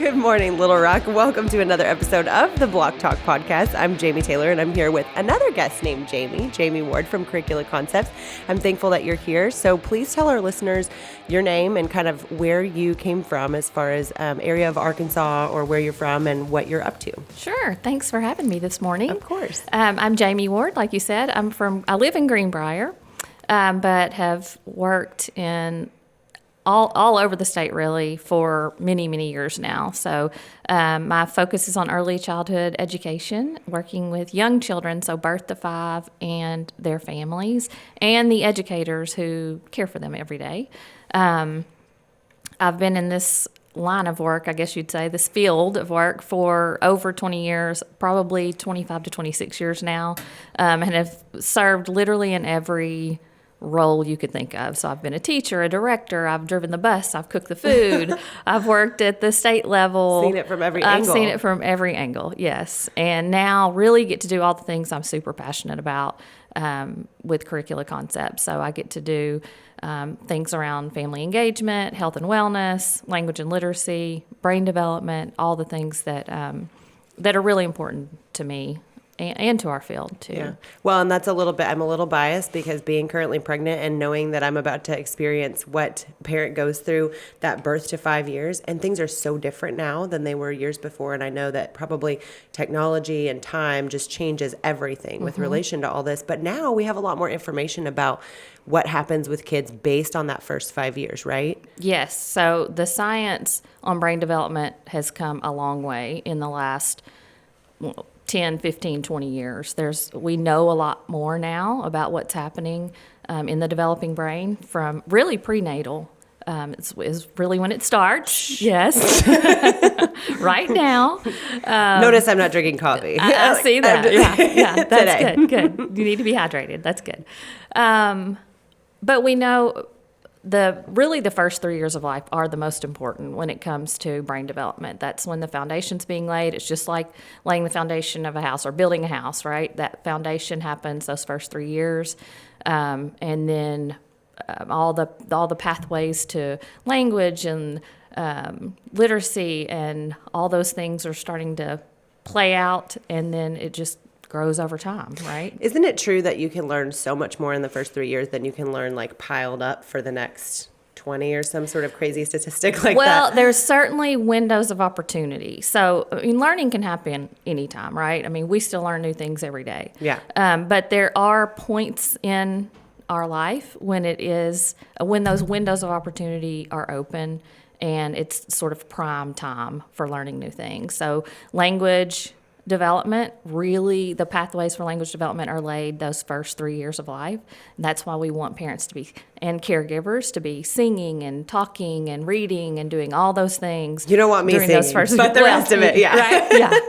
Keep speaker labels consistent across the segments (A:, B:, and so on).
A: Good morning, Little Rock. Welcome to another episode of the Block Talk podcast. I'm Jamie Taylor, and I'm here with another guest named Jamie Ward from Cirricula Concepts. I'm thankful that you're here. So please tell our listeners your name and kind of where you came from as far as area of Arkansas or where you're from and what you're up to.
B: Sure. Thanks for having me this morning.
A: Of course.
B: I'm Jamie Ward, like you said. I live in Greenbrier, but have worked in all over the state, really, for many, many years now. So my focus is on early childhood education, working with young children, so birth to 5, and their families, and the educators who care for them every day. I've been in this line of work, I guess you'd say, this field of work for over 20 years, probably 25 to 26 years now, and have served literally in every role you could think of. So I've been a teacher, a director, I've driven the bus, I've cooked the food, I've worked at the state level.
A: Seen it from every angle.
B: I've seen it from every angle, yes. And now really get to do all the things I'm super passionate about with Cirricula Concepts. So I get to do things around family engagement, health and wellness, language and literacy, brain development, all the things that that are really important to me. And to our field, too.
A: Yeah. Well, and that's I'm a little biased because being currently pregnant and knowing that I'm about to experience what a parent goes through that birth to 5 years, and things are so different now than they were years before. And I know that probably technology and time just changes everything with relation to all this. But now we have a lot more information about what happens with kids based on that first 5 years, right?
B: Yes. So the science on brain development has come a long way in the last 10, 15, 20 years. We know a lot more now about what's happening in the developing brain from really prenatal. Is really when it starts. Yes. Right now.
A: Notice I'm not drinking coffee.
B: I see that. Yeah. That's good. You need to be hydrated. That's good. But we know the first 3 years of life are the most important when it comes to brain development. That's when the foundation's being laid. It's just like laying the foundation of a house or building a house, right? That foundation happens those first 3 years, and then all the pathways to language and literacy and all those things are starting to play out, and then it just grows over time, right?
A: Isn't it true that you can learn so much more in the first 3 years than you can learn like piled up for the next 20 or some sort of crazy statistic like that?
B: Well, there's certainly windows of opportunity. So, I mean, learning can happen anytime, right? I mean, we still learn new things every day.
A: Yeah.
B: But there are points in our life when those windows of opportunity are open and it's sort of prime time for learning new things. So language development, really, the pathways for language development are laid those first 3 years of life. And that's why we want parents to be, and caregivers to be singing and talking and reading and doing all those things.
A: You don't want me singing,
B: those first,
A: but the rest of it, yeah.
B: Right? Yeah.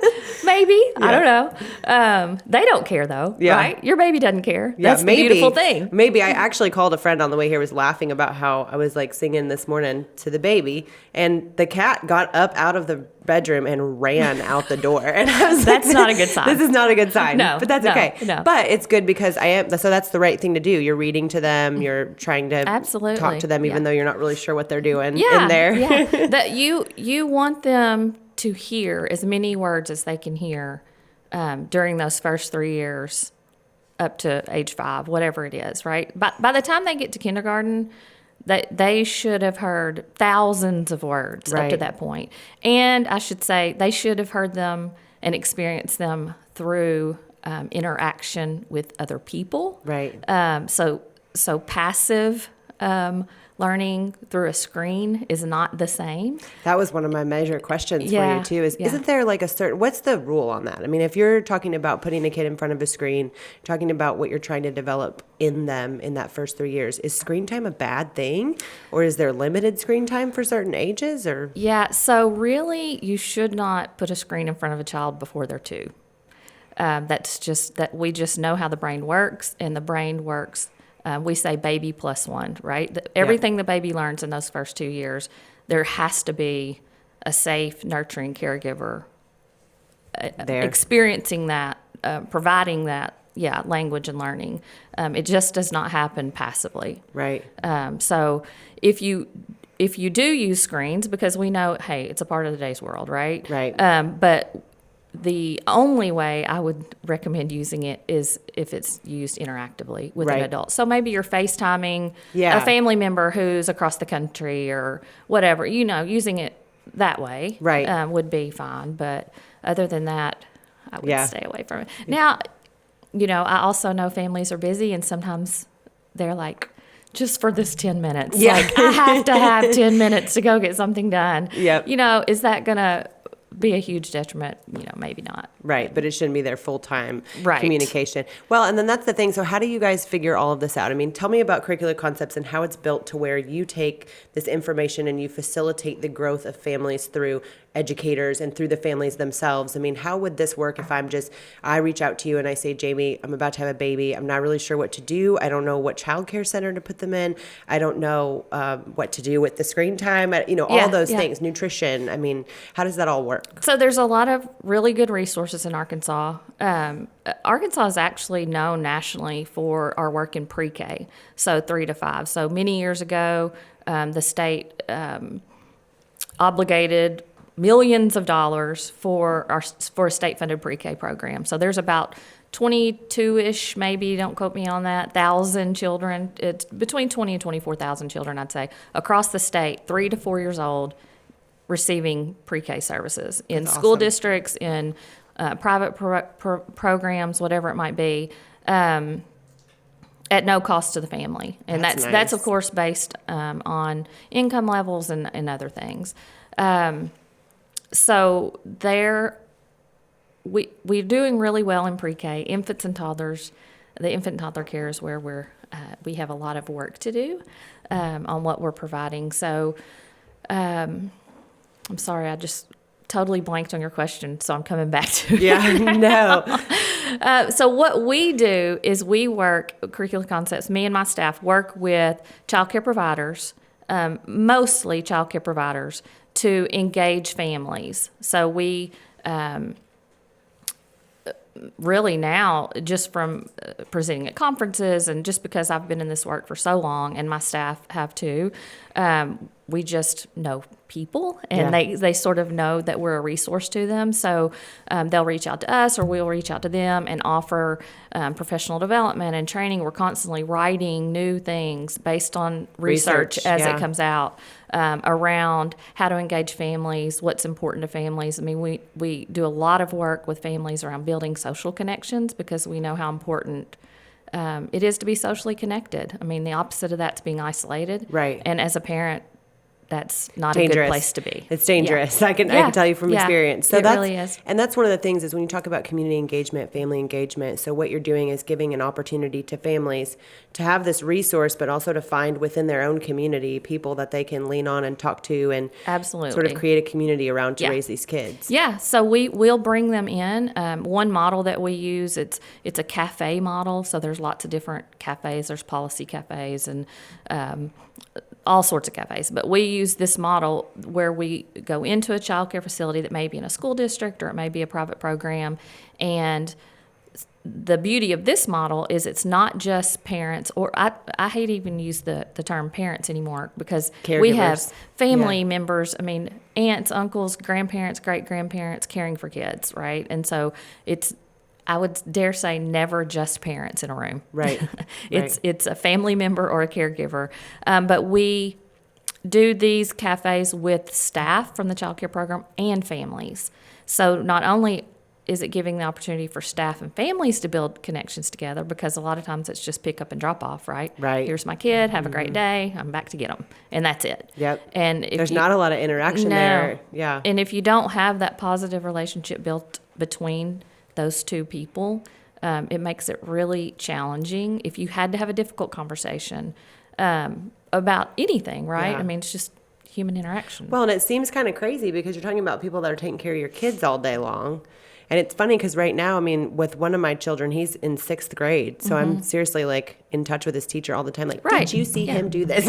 B: Maybe. Yeah. I don't know. They don't care, though, right? Your baby doesn't care.
A: Yeah,
B: that's the beautiful thing.
A: Maybe. I actually called a friend on the way here, was laughing about how I was like singing this morning to the baby, and the cat got up out of the bedroom and ran out the door. And I was
B: that's not a good sign.
A: This is not a good sign.
B: No,
A: but that's okay.
B: No.
A: But it's good because so that's the right thing to do. You're reading to them. You're trying to
B: absolutely
A: talk to them, even though you're not really sure what they're doing in there.
B: Yeah. That you want them to hear as many words as they can hear during those first 3 years up to age 5, whatever it is, right? By the time they get to kindergarten, they should have heard thousands of words up to that point. And I should say they should have heard them and experienced them through interaction with other people.
A: Right.
B: So passive learning through a screen is not the same.
A: That was one of my major questions for you too, isn't there like what's the rule on that? I mean, if you're talking about putting a kid in front of a screen, talking about what you're trying to develop in them in that first 3 years, is screen time a bad thing? Or is there limited screen time for certain ages? Or
B: yeah, so really you should not put a screen in front of a child before they're 2. That's just that we just know how the brain works, and the brain works. We say baby plus 1, right? Everything the baby learns in those first 2 years, there has to be a safe, nurturing caregiver experiencing that, providing that, language and learning. It just does not happen passively.
A: Right.
B: So if you if you do use screens, because we know, hey, it's a part of the day's world, right?
A: Right.
B: But the only way I would recommend using it is if it's used interactively with an
A: Right.
B: adult. So maybe you're FaceTiming
A: Yeah.
B: a family member who's across the country or whatever, using it that way
A: Right.
B: would be fine. But other than that, I would
A: Yeah.
B: stay away from it. Now, I also know families are busy, and sometimes they're like, just for this 10 minutes.
A: Yeah.
B: Like, I have to have 10 minutes to go get something done.
A: Yep.
B: Is that going to be a huge detriment? Maybe not.
A: Right, but it shouldn't be their full-time
B: Right.
A: communication. Well, and then that's the thing. So how do you guys figure all of this out? I mean, tell me about Cirricula Concepts and how it's built to where you take this information and you facilitate the growth of families through educators and through the families themselves. I mean, how would this work if I reach out to you and I say, Jamie, I'm about to have a baby. I'm not really sure what to do. I don't know what childcare center to put them in. I don't know what to do with the screen time. All those things, nutrition. I mean, how does that all work?
B: So there's a lot of really good resources in Arkansas. Arkansas is actually known nationally for our work in pre-K, so 3 to 5. So many years ago, the state obligated millions of dollars for a state-funded pre-K program. So there's about 22-ish, maybe, don't quote me on that, 1,000 children. It's between 20 and 24,000 children, I'd say, across the state, 3 to 4 years old, receiving pre-K services in
A: That's
B: school
A: awesome.
B: districts, in private programs, whatever it might be, at no cost to the family. And
A: That's
B: that's
A: nice.
B: of course based on income levels and other things. So we're doing really well in pre-K. Infants and toddlers, the infant and toddler care is where we have a lot of work to do on what we're providing. So I'm sorry, I just totally blanked on your question, so I'm coming back to it.
A: Yeah, no.
B: So what we do is we work, Cirricula Concepts, me and my staff work with childcare providers, mostly childcare providers, to engage families. So we really now, just from presenting at conferences and just because I've been in this work for so long and my staff have too, we just know people and they sort of know that we're a resource to them. So they'll reach out to us or we'll reach out to them and offer professional development and training. We're constantly writing new things based on research as it comes out around how to engage families, what's important to families. I mean, we do a lot of work with families around building social connections because we know how important it is to be socially connected. I mean, the opposite of that's being isolated.
A: Right.
B: And as a parent, that's not
A: dangerous.
B: a good place to be.
A: It's dangerous.
B: Yeah.
A: I can tell you from experience. So
B: it
A: that's,
B: really is.
A: And that's one of the things is when you talk about community engagement, family engagement. So what you're doing is giving an opportunity to families to have this resource, but also to find within their own community people that they can lean on and talk to and
B: Absolutely.
A: sort of create a community around to raise these kids.
B: Yeah, so we'll bring them in. One model that we use, it's a cafe model. So there's lots of different cafes. There's policy cafes and all sorts of cafes. But we use this model where we go into a child care facility that may be in a school district or it may be a private program. And the beauty of this model is it's not just parents, or I hate to even use the term parents anymore because we have
A: Caregivers.
B: family members, I mean, aunts, uncles, grandparents, great-grandparents caring for kids, right? And so it's, I would dare say, never just parents in a room.
A: Right.
B: It's a family member or a caregiver. But we do these cafes with staff from the child care program and families. So not only is it giving the opportunity for staff and families to build connections together, because a lot of times it's just pick up and drop off, right?
A: Right.
B: Here's my kid, have a great day, I'm back to get them. And that's it.
A: Yep.
B: And if
A: There's not a lot of interaction there. Yeah.
B: And if you don't have that positive relationship built between those two people, it makes it really challenging. If you had to have a difficult conversation about anything, right?
A: Yeah.
B: I mean, it's just human interaction.
A: Well, and it seems kind of crazy because you're talking about people that are taking care of your kids all day long. And it's funny because right now, I mean, with one of my children, he's in 6th grade. So I'm seriously like in touch with his teacher all the time. Like,
B: Right.
A: did you see him do this?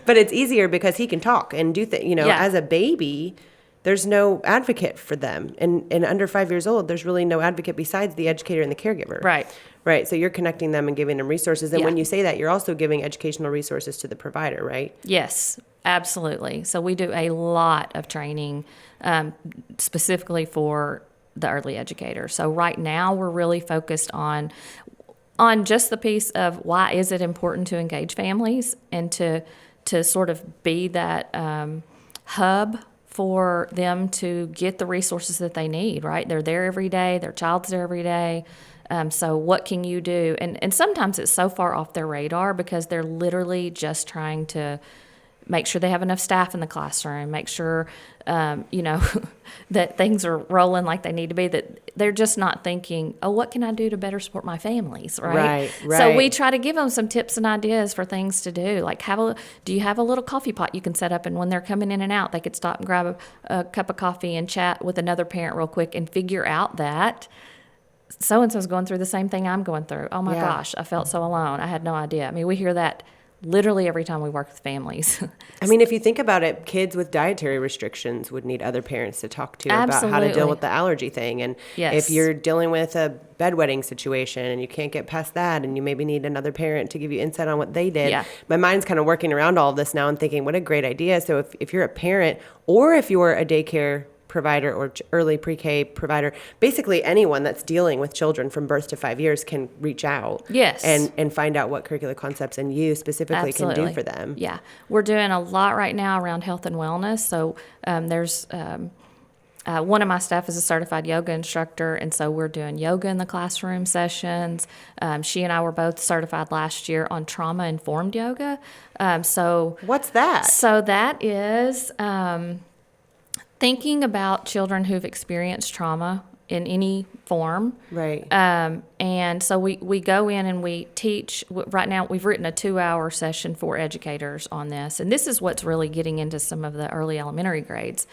A: But it's easier because he can talk and do things, as a baby, there's no advocate for them. And under 5 years old, there's really no advocate besides the educator and the caregiver.
B: Right.
A: Right. So you're connecting them and giving them resources. And
B: Yeah.
A: when you say that, you're also giving educational resources to the provider, right?
B: Yes, Absolutely. So we do a lot of training specifically for the early educator. So right now we're really focused on just the piece of why is it important to engage families and to sort of be that hub for them to get the resources that they need, right? They're there every day. Their child's there every day. So what can you do? And sometimes it's so far off their radar because they're literally just trying to make sure they have enough staff in the classroom, make sure, that things are rolling like they need to be, that they're just not thinking, oh, what can I do to better support my families, right?
A: Right.
B: So we try to give them some tips and ideas for things to do, like do you have a little coffee pot you can set up, and when they're coming in and out, they could stop and grab a cup of coffee and chat with another parent real quick and figure out that so-and-so's going through the same thing I'm going through. Oh, my gosh, I felt so alone. I had no idea. I mean, we hear that literally every time we work with families.
A: I mean, if you think about it, kids with dietary restrictions would need other parents to talk to about how to deal with the allergy thing. And if you're dealing with a bedwetting situation and you can't get past that and you maybe need another parent to give you insight on what they did. My mind's kind of working around all of this now and thinking, what a great idea. So if you're a parent or if you're a daycare provider or early pre-K provider, basically anyone that's dealing with children from birth to 5 years can reach out and find out what Cirricula Concepts and you specifically can do for them.
B: Yeah. We're doing a lot right now around health and wellness. So there's one of my staff is a certified yoga instructor, and so we're doing yoga in the classroom sessions. She and I were both certified last year on trauma-informed yoga. So
A: what's that?
B: So that is thinking about children who've experienced trauma in any form.
A: Right.
B: And so we go in and we teach. Right now, we've written a 2-hour session for educators on this. And this is what's really getting into some of the early elementary grades.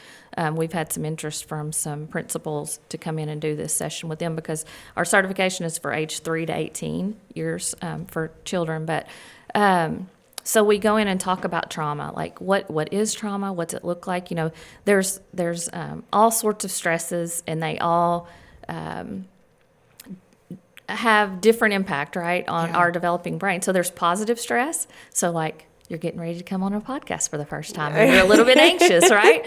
B: We've had some interest from some principals to come in and do this session with them because our certification is for age 3 to 18 years for children. But so we go in and talk about trauma, like what is trauma, what's it look like? You know, there's all sorts of stresses, and they all have different impact, right, on our developing brain. So there's positive stress. So like you're getting ready to come on a podcast for the first time, and you're a little bit anxious, right?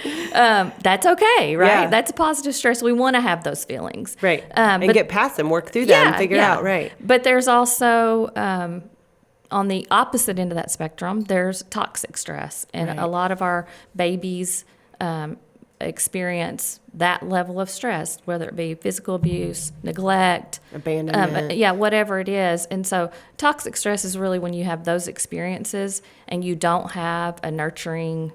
B: That's okay, right? Yeah. That's a positive stress. We want to have those feelings,
A: right? And get past them, work through them, figure it out, right?
B: But there's also on the opposite end of that spectrum, there's toxic stress. And a lot of our babies experience that level of stress, whether it be physical abuse, neglect,
A: abandonment.
B: Whatever it is. And so toxic stress is really when you have those experiences and you don't have a nurturing,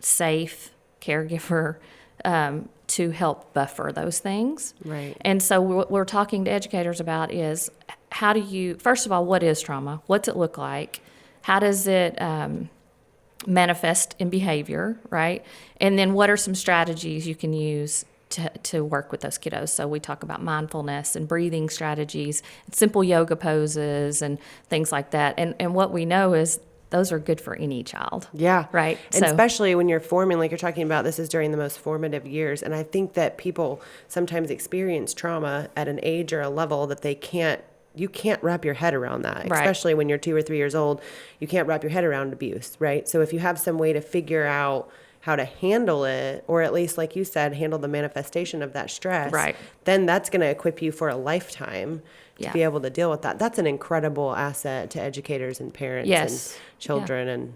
B: safe caregiver to help buffer those things.
A: Right.
B: And so what we're talking to educators about is how do you, first of all, what is trauma? What's it look like? How does it manifest in behavior, right? And then what are some strategies you can use to work with those kiddos? So we talk about mindfulness and breathing strategies, simple yoga poses and things like that. And what we know is those are good for any child.
A: Yeah.
B: Right.
A: And especially when you're forming, like you're talking about, this is during the most formative years. And I think that people sometimes experience trauma at an age or a level that you can't wrap your head around that, especially when you're 2 or 3 years old. You can't wrap your head around abuse, right? So if you have some way to figure out how to handle it, or at least, like you said, handle the manifestation of that stress, then that's going to equip you for a lifetime to be able to deal with that. That's an incredible asset to educators and parents and children and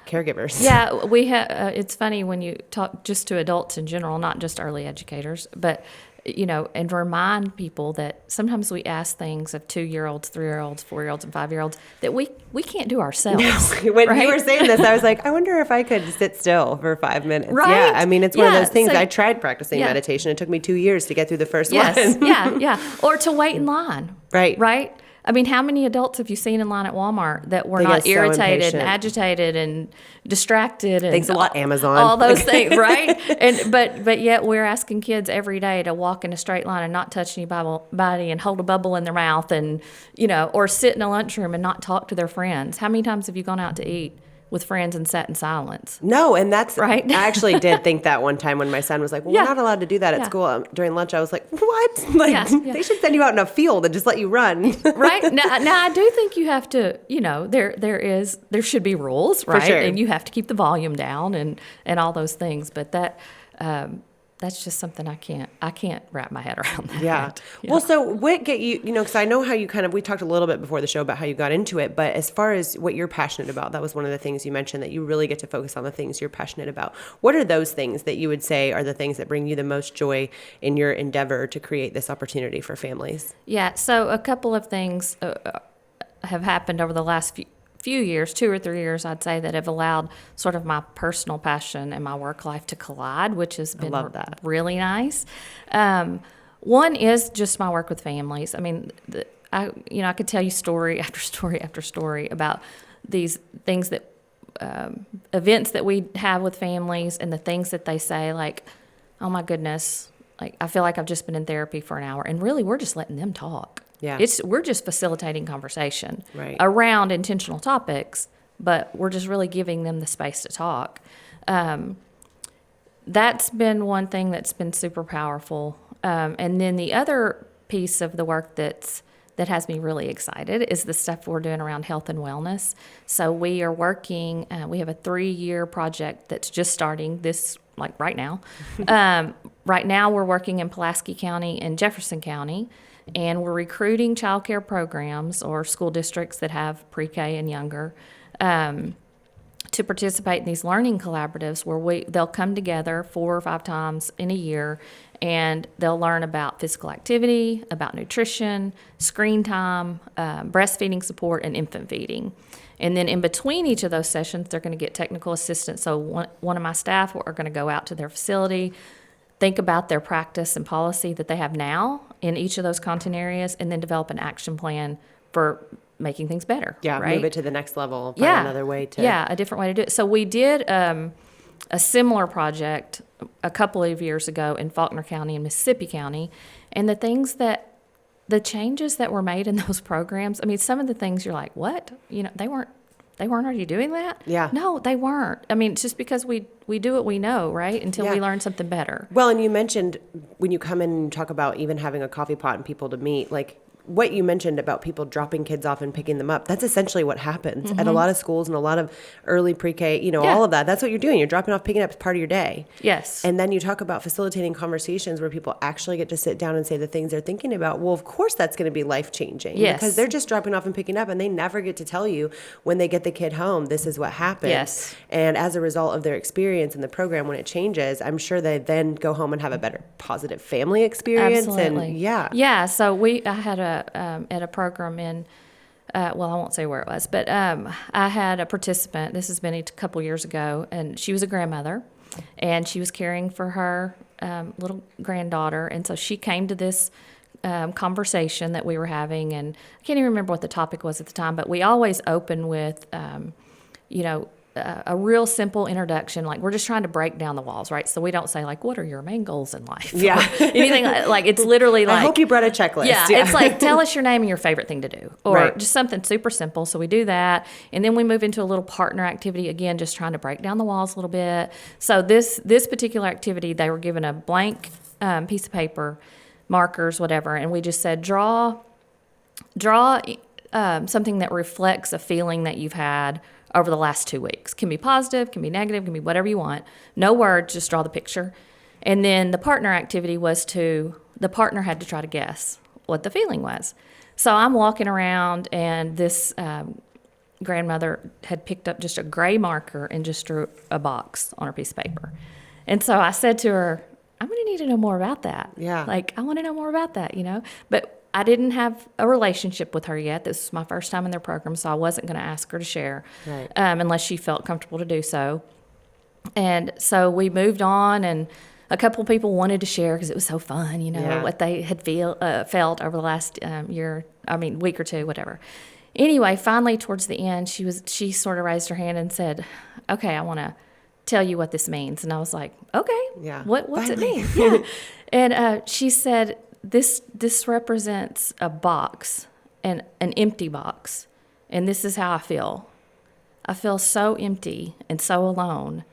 A: caregivers.
B: Yeah, we have. It's funny when you talk just to adults in general, not just early educators, but and remind people that sometimes we ask things of 2-year-olds, 3-year-olds, 4-year-olds, and 5-year-olds that we can't do ourselves.
A: No. When you were saying this, I was like, I wonder if I could sit still for 5 minutes.
B: Right?
A: Yeah, I mean, it's one of those things. I tried practicing meditation. It took me 2 years to get through the first one.
B: Yeah. Or to wait in line. Right? I mean, how many adults have you seen in line at Walmart that were not irritated and agitated and distracted? And
A: thanks a lot, Amazon.
B: All those things, right? But yet we're asking kids every day to walk in a straight line and not touch anybody and hold a bubble in their mouth and, or sit in a lunchroom and not talk to their friends. How many times have you gone out to eat with friends and sat in silence.
A: No, and that's
B: right.
A: I actually did think that one time when my son was like, well,
B: Yeah.
A: we're not allowed to do that at
B: Yeah.
A: school during lunch. I was like, what? Like,
B: Yeah.
A: they should send you out in a field and just let you run.
B: Right. Now, I do think you have to, there should be rules, right?
A: sure.
B: And you have to keep the volume down and all those things. But that's just something I can't wrap my head around that.
A: Yeah. Well, so what get you, because I know how you we talked a little bit before the show about how you got into it, but as far as what you're passionate about, that was one of the things you mentioned, that you really get to focus on the things you're passionate about. What are those things that you would say are the things that bring you the most joy in your endeavor to create this opportunity for families?
B: Yeah. So a couple of things have happened over the last few years, 2 or 3 years, I'd say, that have allowed sort of my personal passion and my work life to collide, which has been really nice. One is just my work with families. I mean, I could tell you story after story after story about these things that events that we have with families and the things that they say, like, oh my goodness, like I feel like I've just been in therapy for an hour, and really we're just letting them talk.
A: Yeah.
B: We're just facilitating conversation
A: around
B: intentional topics, but we're just really giving them the space to talk. That's been one thing that's been super powerful. And then the other piece of the work that has me really excited is the stuff we're doing around health and wellness. So we are working, we have a 3-year project that's just starting right now. Right now we're working in Pulaski County and Jefferson County, and we're recruiting childcare programs or school districts that have pre-K and younger to participate in these learning collaboratives where they'll come together 4 or 5 times in a year, and they'll learn about physical activity, about nutrition, screen time, breastfeeding support, and infant feeding. And then in between each of those sessions, they're going to get technical assistance. So one of my staff are going to go out to their facility, think about their practice and policy that they have now in each of those content areas, and then develop an action plan for making things better.
A: Yeah,
B: right?
A: Move it to the next level. Find another way to.
B: Yeah, a different way to do it. So we did a similar project a couple of years ago in Faulkner County and Mississippi County, and the changes that were made in those programs, I mean, some of the things you're like, what? They weren't already doing that?
A: Yeah.
B: No, they weren't. I mean, it's just because we do what we know, right? Until we learn something better.
A: Well, and you mentioned when you come in and talk about even having a coffee pot and people to meet, like what you mentioned about people dropping kids off and picking them up, that's essentially what happens at a lot of schools and a lot of early pre-K, all of that. That's what you're doing. You're dropping off, picking up as part of your day.
B: Yes.
A: And then you talk about facilitating conversations where people actually get to sit down and say the things they're thinking about. Well, of course that's going to be life-changing.
B: Yes.
A: Because they're just dropping off and picking up, and they never get to tell you when they get the kid home, this is what happened.
B: Yes.
A: And as a result of their experience in the program, when it changes, I'm sure they then go home and have a better positive family experience.
B: Absolutely.
A: And
B: Yeah. So I had at a program in, I won't say where it was, but I had a participant, this has been a couple years ago, and she was a grandmother, and she was caring for her little granddaughter, and so she came to this conversation that we were having, and I can't even remember what the topic was at the time, but we always open with, a real simple introduction, like we're just trying to break down the walls, right? So we don't say like, what are your main goals in life?
A: Yeah.
B: Or anything like it's literally like,
A: I hope you brought a checklist.
B: Yeah, it's like, tell us your name and your favorite thing to do, or just something super simple. So we do that, and then we move into a little partner activity, again, just trying to break down the walls a little bit. So this particular activity, they were given a blank piece of paper, markers, whatever, and we just said, draw something that reflects a feeling that you've had over the last 2 weeks. Can be positive, can be negative, can be whatever you want. No words, just draw the picture. And then the partner activity was the partner had to try to guess what the feeling was. So I'm walking around, and this grandmother had picked up just a gray marker and just drew a box on her piece of paper. And so I said to her, I'm going to need to know more about that.
A: Yeah.
B: Like, I want to know more about that, But I didn't have a relationship with her yet. This was my first time in their program, so I wasn't going to ask her to share unless she felt comfortable to do so. And so we moved on, and a couple of people wanted to share because it was so fun, what they had felt over the last week or two, whatever. Anyway, finally, towards the end, she sort of raised her hand and said, okay, I want to tell you what this means. And I was like, okay, what's it mean? Yeah. And she said, this represents a box, an empty box, and this is how I feel. I feel so empty and so alone,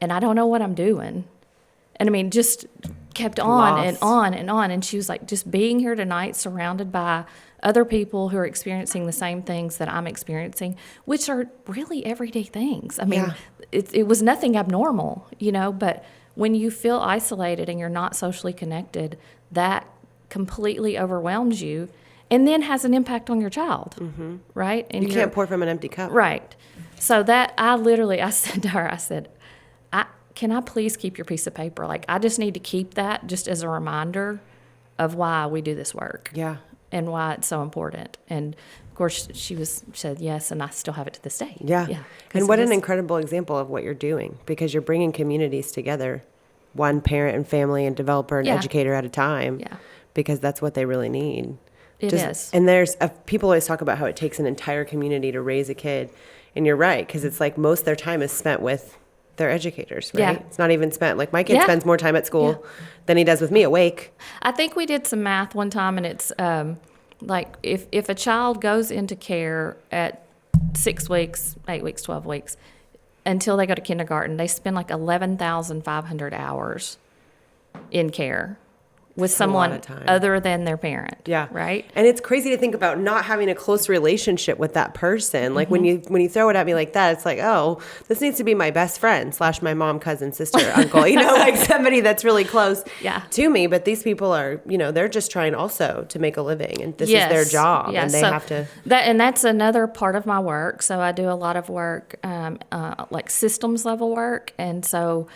B: and I don't know what I'm doing. And I mean, just kept on and
A: Lost.
B: on and on. And she was like, just being here tonight, surrounded by other people who are experiencing the same things that I'm experiencing, which are really everyday things. I mean,
A: Yeah.
B: it was nothing abnormal, but when you feel isolated and you're not socially connected, that completely overwhelms you and then has an impact on your child, right? And
A: You can't pour from an empty cup.
B: Right. So that I said to her, I said, can I please keep your piece of paper? Like, I just need to keep that just as a reminder of why we do this work.
A: Yeah.
B: And why it's so important. And of course, she said yes, and I still have it to this day.
A: Yeah.
B: 'Cause
A: And what
B: it
A: an
B: is-
A: incredible example of what you're doing, because you're bringing communities together, one parent and family and developer and
B: Yeah.
A: educator at a time,
B: Yeah.
A: because that's what they really need.
B: It is.
A: And people always talk about how it takes an entire community to raise a kid. And you're right, because it's like most of their time is spent with their educators, right?
B: Yeah.
A: It's not even spent, like my kid
B: Yeah.
A: spends more time at school than he does with me awake.
B: I think we did some math one time, and it's like if a child goes into care at 6 weeks, 8 weeks, 12 weeks, until they go to kindergarten, they spend like 11,500 hours in care with
A: That's a lot
B: someone
A: of time.
B: other than their parent.
A: Yeah.
B: Right?
A: And it's crazy to think about not having a close relationship with that person. Like when you throw it at me like that, it's like, oh, this needs to be my best friend / my mom, cousin, sister, uncle, like somebody that's really close
B: Yeah.
A: to me. But these people are, they're just trying also to make a living, and this
B: Yes.
A: is their job,
B: Yes.
A: and they
B: So
A: have to.
B: that's another part of my work. So I do a lot of work, like systems level work, and so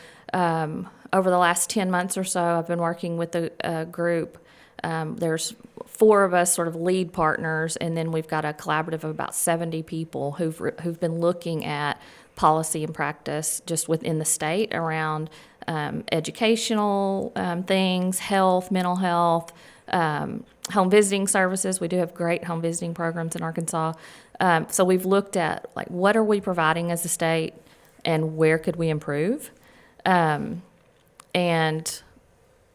B: over the last 10 months or so, I've been working with a group. There's 4 of us sort of lead partners, and then we've got a collaborative of about 70 people who've been looking at policy and practice just within the state around educational things, health, mental health, home visiting services. We do have great home visiting programs in Arkansas. So we've looked at, like, what are we providing as a state and where could we improve? And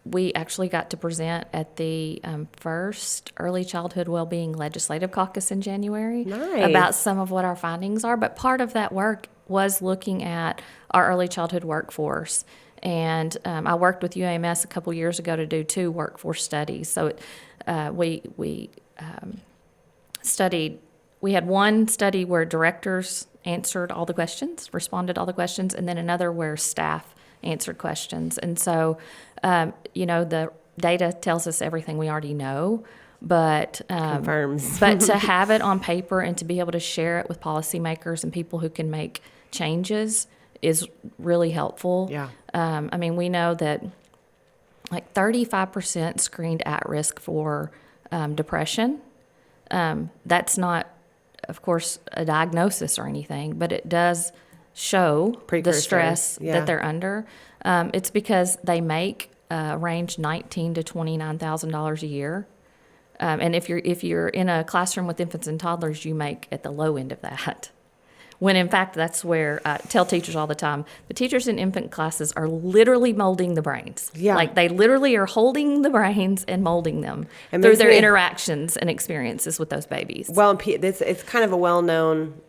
B: we actually got to present at the first Early Childhood Wellbeing Legislative Caucus in January
A: Nice.
B: about some of what our findings are. But part of that work was looking at our early childhood workforce. And I worked with UAMS a couple years ago to do 2 workforce studies. So we studied. We had one study where directors answered all the questions, responded to all the questions, and then another where staff answered questions. And so, the data tells us everything we already know, but
A: Confirms.
B: but to have it on paper and to be able to share it with policymakers and people who can make changes is really helpful.
A: Yeah.
B: We know that like 35% screened at risk for depression. That's not, of course, a diagnosis or anything, but it does show the
A: Precursor,
B: stress
A: yeah.
B: that they're under. It's because they make range $19,000 to $29,000 a year, and if you're in a classroom with infants and toddlers, you make at the low end of that. When in fact, that's where I tell teachers all the time, the teachers in infant classes are literally molding the brains.
A: Yeah.
B: Like they literally are holding the brains and molding them
A: It
B: through
A: makes
B: their
A: me-
B: interactions and experiences with those babies.
A: Well, it's kind of a well-known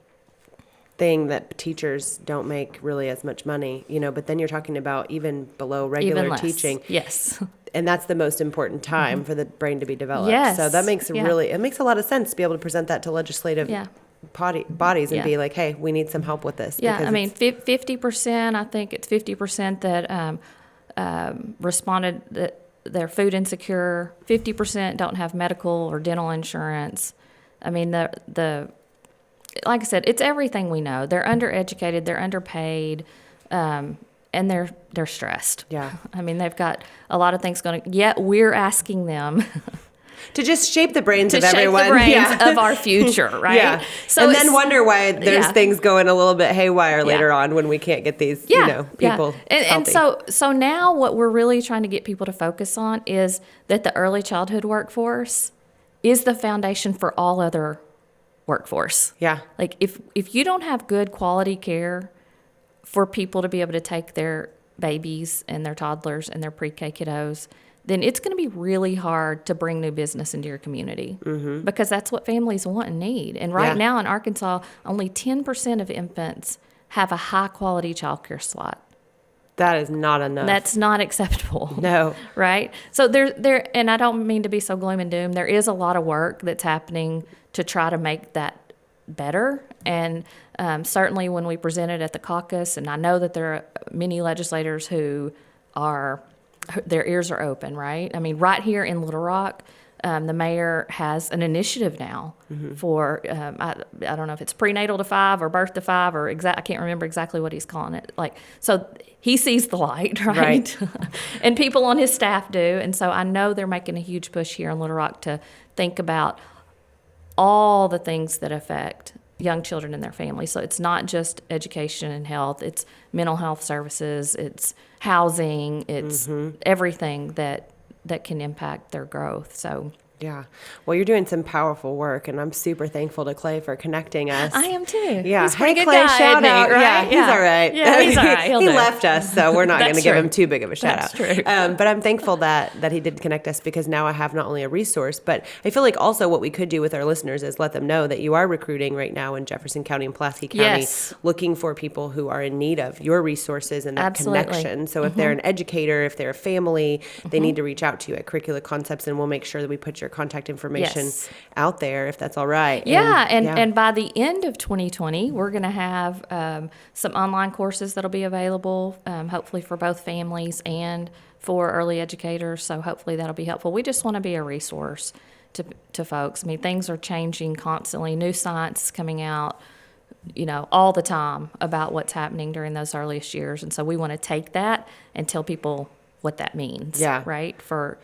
A: thing that teachers don't make really as much money, but then you're talking about even below regular
B: Even less.
A: teaching.
B: Yes.
A: And that's the most important time for the brain to be developed.
B: Yes.
A: So that makes
B: Yeah.
A: it makes a lot of sense to be able to present that to legislative
B: Yeah.
A: bodies and
B: Yeah.
A: be like, hey, we need some help with this.
B: Yeah,
A: because
B: I mean,
A: it's-
B: 50%, I think it's 50% that responded that they're food insecure. 50% don't have medical or dental insurance. I mean, the like I said, it's everything we know. They're undereducated, they're underpaid, and they're stressed.
A: Yeah.
B: I mean, they've got a lot of things going on. Yet we're asking them
A: to just shape the brains
B: to
A: of
B: shape
A: everyone.
B: the brains
A: Yeah.
B: of our future, right?
A: Yeah.
B: So
A: and
B: it's-
A: then wonder why there's
B: yeah.
A: things going a little bit haywire later
B: Yeah.
A: on when we can't get these, people
B: And
A: healthy.
B: so now what we're really trying to get people to focus on is that the early childhood workforce is the foundation for all other workforce.
A: Yeah.
B: Like if you don't have good quality care for people to be able to take their babies and their toddlers and their pre-K kiddos, then it's going to be really hard to bring new business into your community because that's what families want and need. And right now in Arkansas, only 10% of infants have a high-quality childcare slot.
A: That is not enough.
B: That's not acceptable.
A: No.
B: Right? So there, and I don't mean to be so gloom and doom. There is a lot of work that's happening to try to make that better. And certainly when we presented at the caucus, and I know that there are many legislators who their ears are open, right? I mean, right here in Little Rock, the mayor has an initiative now for, I don't know if it's prenatal to 5 or birth to 5 or I can't remember exactly what he's calling it. So he sees the light, right? And people on his staff do. And so I know they're making a huge push here in Little Rock to think about all the things that affect young children and their families. So it's not just education and health, it's mental health services, it's housing, it's everything that can impact their growth. So
A: yeah. Well, you're doing some powerful work, and I'm super thankful to Clay for connecting us.
B: I am too.
A: Yeah.
B: He's a pretty good
A: Clay,
B: guy,
A: shout
B: isn't he,
A: out.
B: right?
A: Yeah, he's all right.
B: Yeah, he's all right. He'll
A: he
B: do.
A: left us, so we're not going to give
B: true.
A: him too big of a shout
B: That's
A: out.
B: true.
A: But I'm thankful that he did connect us, because now I have not only a resource, but I feel like also what we could do with our listeners is let them know that you are recruiting right now in Jefferson County and Pulaski County,
B: Yes.
A: looking for people who are in need of your resources and that
B: Absolutely.
A: connection. So if they're an educator, if they're a family, they need to reach out to you at Cirricula Concepts, and we'll make sure that we put your contact information
B: Yes.
A: out there, if that's all right.
B: Yeah, and by the end of 2020, we're going to have some online courses that'll be available, hopefully for both families and for early educators. So hopefully that'll be helpful. We just want to be a resource to folks. I mean, things are changing constantly. New science is coming out, all the time about what's happening during those earliest years. And so we want to take that and tell people what that means, right, for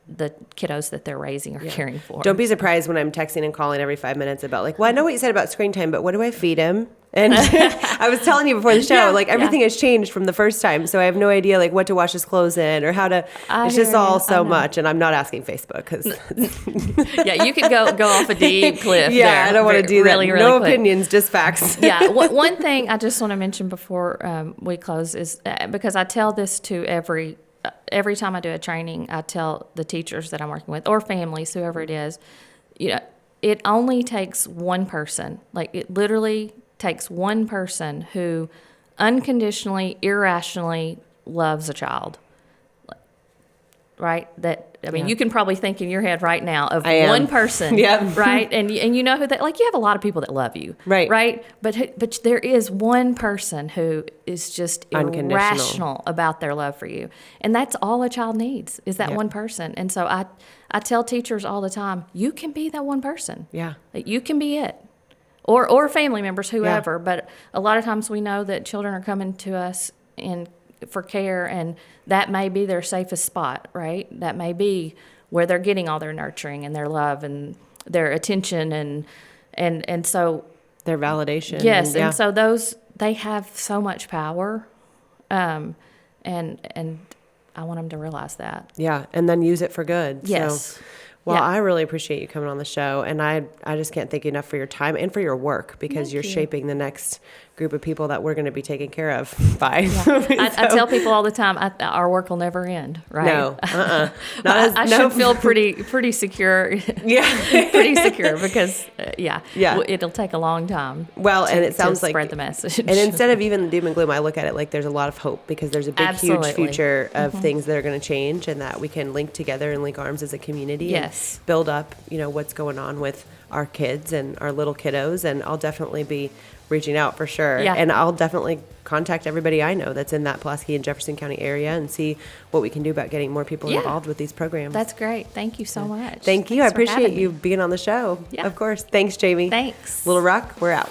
B: the kiddos that they're raising or caring for.
A: Don't be surprised when I'm texting and calling every 5 minutes about well, I know what you said about screen time, but what do I feed him? And I was telling you before the show, everything has changed from the first time. So I have no idea what to wash his clothes in or how to, it's just all so much. And I'm not asking Facebook because.
B: Yeah, you could go off a deep cliff.
A: Yeah,
B: there.
A: I don't want to do
B: really,
A: that.
B: Really
A: No
B: quick.
A: opinions, just facts.
B: Yeah, one thing I just want to mention before we close is because I tell this to every time I do a training, I tell the teachers that I'm working with or families, whoever it is, it only takes one person. It literally takes one person who unconditionally, irrationally loves a child. Right? You can probably think in your head right now of one person, right? And you know who that, you have a lot of people that love you, right? But there is one person who is just irrational about their love for you. And that's all a child needs is that one person. And so I tell teachers all the time, you can be that one person.
A: Yeah.
B: You can be it. Or family members, whoever. But a lot of times we know that children are coming to us for care, and that may be their safest spot, right? That may be where they're getting all their nurturing and their love and their attention and so
A: their validation.
B: Yes, and so they have so much power, and I want them to realize that.
A: Yeah, and then use it for good.
B: Yes.
A: So, well, I really appreciate you coming on the show, and I just can't thank you enough for your time and for your work, because you're shaping the next group of people that we're going to be taken care of by.
B: Yeah. I tell people all the time, our work will never end, right?
A: No,
B: I should feel pretty secure.
A: Yeah,
B: pretty secure because it'll take a long time.
A: Well, and it sounds like
B: spread the message.
A: And instead of even the doom and gloom, I look at it like there's a lot of hope, because there's a big, huge future of things that are going to change, and that we can link together and link arms as a community.
B: Yes.
A: And build up, what's going on with our kids and our little kiddos. And I'll definitely be reaching out for sure.
B: Yeah.
A: And I'll definitely contact everybody I know that's in that Pulaski and Jefferson County area and see what we can do about getting more people involved with these programs.
B: That's great. Thank you so much.
A: Thank you.
B: Thanks
A: I appreciate you being on the show.
B: Yeah.
A: Of course. Thanks, Jamie.
B: Thanks.
A: Little Rock, we're out.